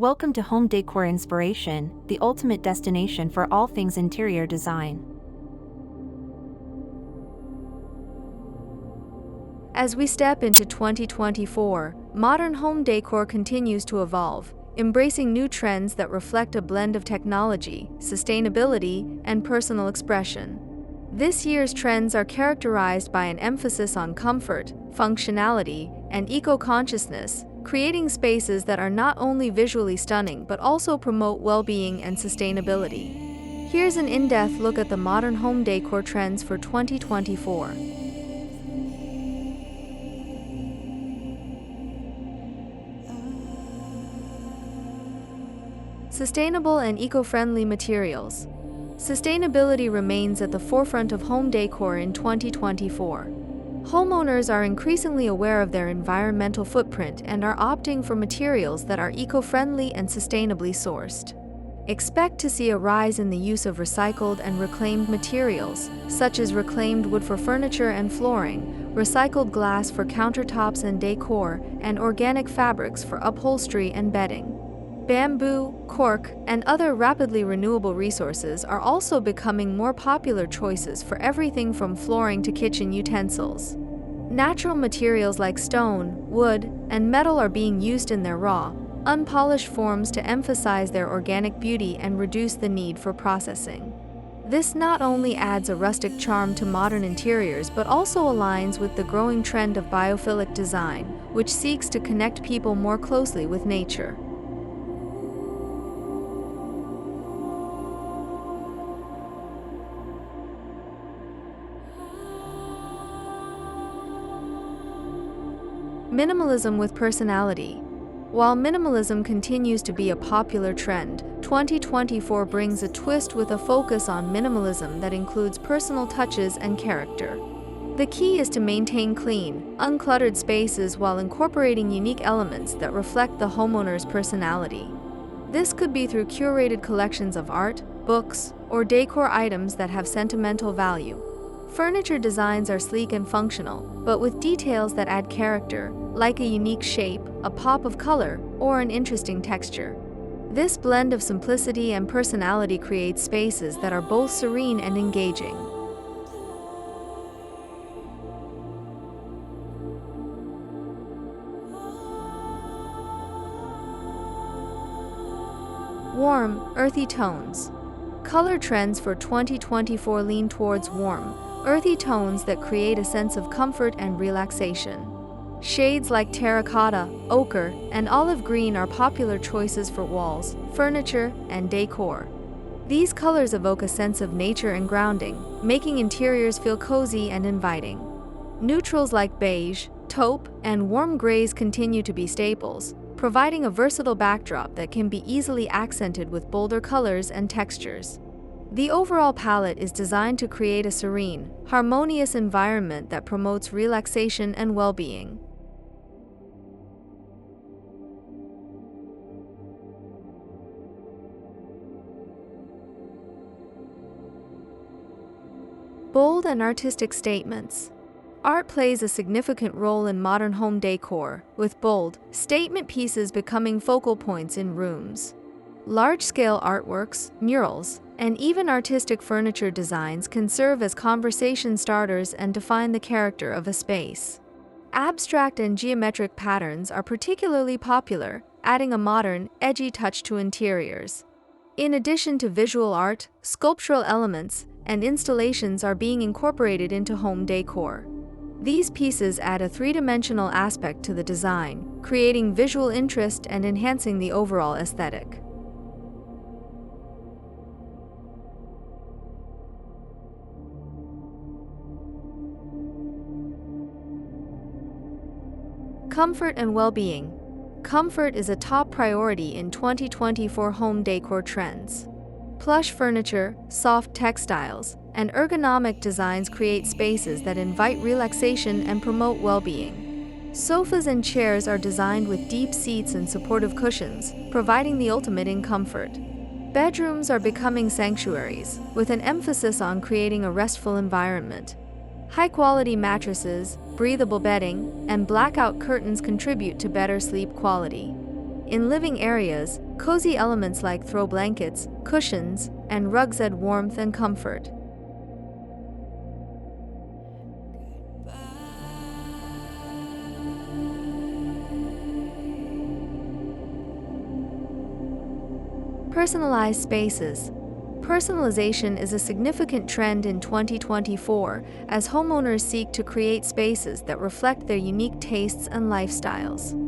Welcome to Home Decor Inspiration, the ultimate destination for all things interior design. As we step into 2024, modern home decor continues to evolve, embracing new trends that reflect a blend of technology, sustainability, and personal expression. This year's trends are characterized by an emphasis on comfort, functionality, and eco-consciousness, creating spaces that are not only visually stunning but also promote well-being and sustainability. Here's an in-depth look at the modern home decor trends for 2024. Sustainable and eco-friendly materials. Sustainability remains at the forefront of home decor in 2024. Homeowners are increasingly aware of their environmental footprint and are opting for materials that are eco-friendly and sustainably sourced. Expect to see a rise in the use of recycled and reclaimed materials, such as reclaimed wood for furniture and flooring, recycled glass for countertops and decor, and organic fabrics for upholstery and bedding. Bamboo, cork, and other rapidly renewable resources are also becoming more popular choices for everything from flooring to kitchen utensils. Natural materials like stone, wood, and metal are being used in their raw, unpolished forms to emphasize their organic beauty and reduce the need for processing. This not only adds a rustic charm to modern interiors but also aligns with the growing trend of biophilic design, which seeks to connect people more closely with nature. Minimalism with personality. While minimalism continues to be a popular trend, 2024 brings a twist with a focus on minimalism that includes personal touches and character. The key is to maintain clean, uncluttered spaces while incorporating unique elements that reflect the homeowner's personality. This could be through curated collections of art, books, or decor items that have sentimental value. Furniture designs are sleek and functional, but with details that add character, like a unique shape, a pop of color, or an interesting texture. This blend of simplicity and personality creates spaces that are both serene and engaging. Warm, earthy tones. Color trends for 2024 lean towards warm, earthy tones that create a sense of comfort and relaxation. Shades like terracotta, ochre, and olive green are popular choices for walls, furniture, and decor. These colors evoke a sense of nature and grounding, making interiors feel cozy and inviting. Neutrals like beige, taupe, and warm grays continue to be staples, providing a versatile backdrop that can be easily accented with bolder colors and textures. The overall palette is designed to create a serene, harmonious environment that promotes relaxation and well-being. Bold and artistic statements. Art plays a significant role in modern home decor, with bold, statement pieces becoming focal points in rooms. Large-scale artworks, murals, and even artistic furniture designs can serve as conversation starters and define the character of a space. Abstract and geometric patterns are particularly popular, adding a modern, edgy touch to interiors. In addition to visual art, sculptural elements and installations are being incorporated into home decor. These pieces add a three-dimensional aspect to the design, creating visual interest and enhancing the overall aesthetic. Comfort and well-being. Comfort is a top priority in 2024 home decor trends. Plush furniture, soft textiles, and ergonomic designs create spaces that invite relaxation and promote well-being. Sofas and chairs are designed with deep seats and supportive cushions, providing the ultimate in comfort. Bedrooms are becoming sanctuaries, with an emphasis on creating a restful environment. High-quality mattresses, breathable bedding, and blackout curtains contribute to better sleep quality. In living areas, cozy elements like throw blankets, cushions, and rugs add warmth and comfort. Personalized spaces. Personalization is a significant trend in 2024 as homeowners seek to create spaces that reflect their unique tastes and lifestyles.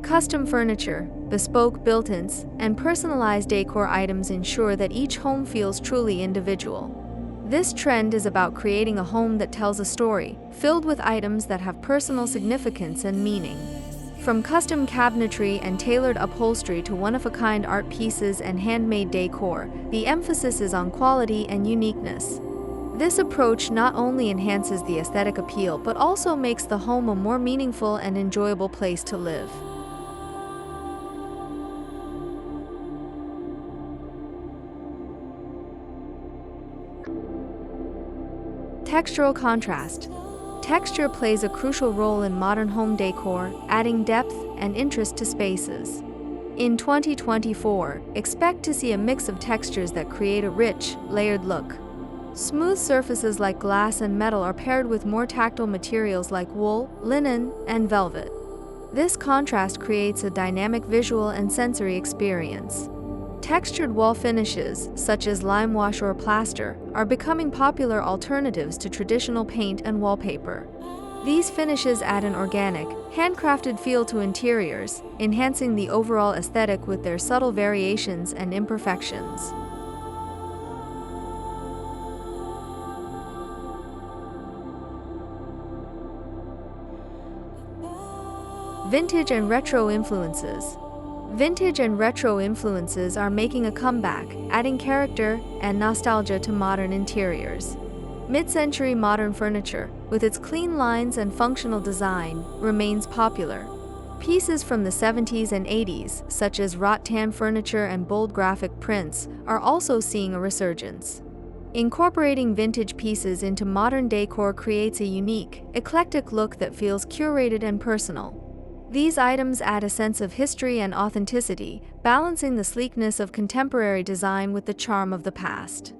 Custom furniture, bespoke built-ins, and personalized decor items ensure that each home feels truly individual. This trend is about creating a home that tells a story, filled with items that have personal significance and meaning. From custom cabinetry and tailored upholstery to one-of-a-kind art pieces and handmade decor, the emphasis is on quality and uniqueness. This approach not only enhances the aesthetic appeal but also makes the home a more meaningful and enjoyable place to live. Textural contrast. Texture plays a crucial role in modern home decor, adding depth and interest to spaces. In 2024, expect to see a mix of textures that create a rich, layered look. Smooth surfaces like glass and metal are paired with more tactile materials like wool, linen, and velvet. This contrast creates a dynamic visual and sensory experience. Textured wall finishes, such as lime wash or plaster, are becoming popular alternatives to traditional paint and wallpaper. These finishes add an organic, handcrafted feel to interiors, enhancing the overall aesthetic with their subtle variations and imperfections. Vintage and retro influences. Vintage and retro influences are making a comeback, adding character and nostalgia to modern interiors. Mid-century modern furniture, with its clean lines and functional design, remains popular. Pieces from the 70s and 80s, such as wrought-tan furniture and bold graphic prints, are also seeing a resurgence. Incorporating vintage pieces into modern decor creates a unique, eclectic look that feels curated and personal. These items add a sense of history and authenticity, balancing the sleekness of contemporary design with the charm of the past.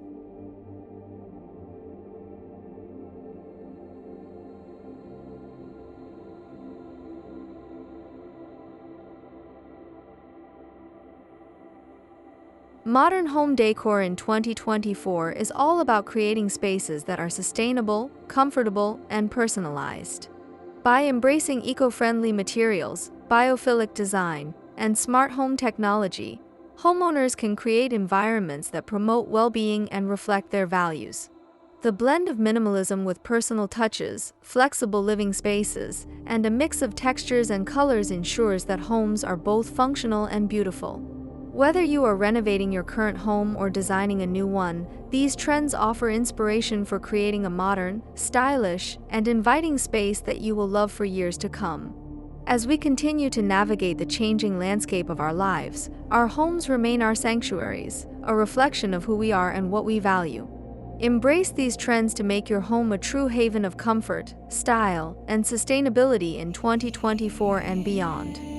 Modern home decor in 2024 is all about creating spaces that are sustainable, comfortable, and personalized. By embracing eco-friendly materials, biophilic design, and smart home technology, homeowners can create environments that promote well-being and reflect their values. The blend of minimalism with personal touches, flexible living spaces, and a mix of textures and colors ensures that homes are both functional and beautiful. Whether you are renovating your current home or designing a new one, these trends offer inspiration for creating a modern, stylish, and inviting space that you will love for years to come. As we continue to navigate the changing landscape of our lives, our homes remain our sanctuaries, a reflection of who we are and what we value. Embrace these trends to make your home a true haven of comfort, style, and sustainability in 2024 and beyond.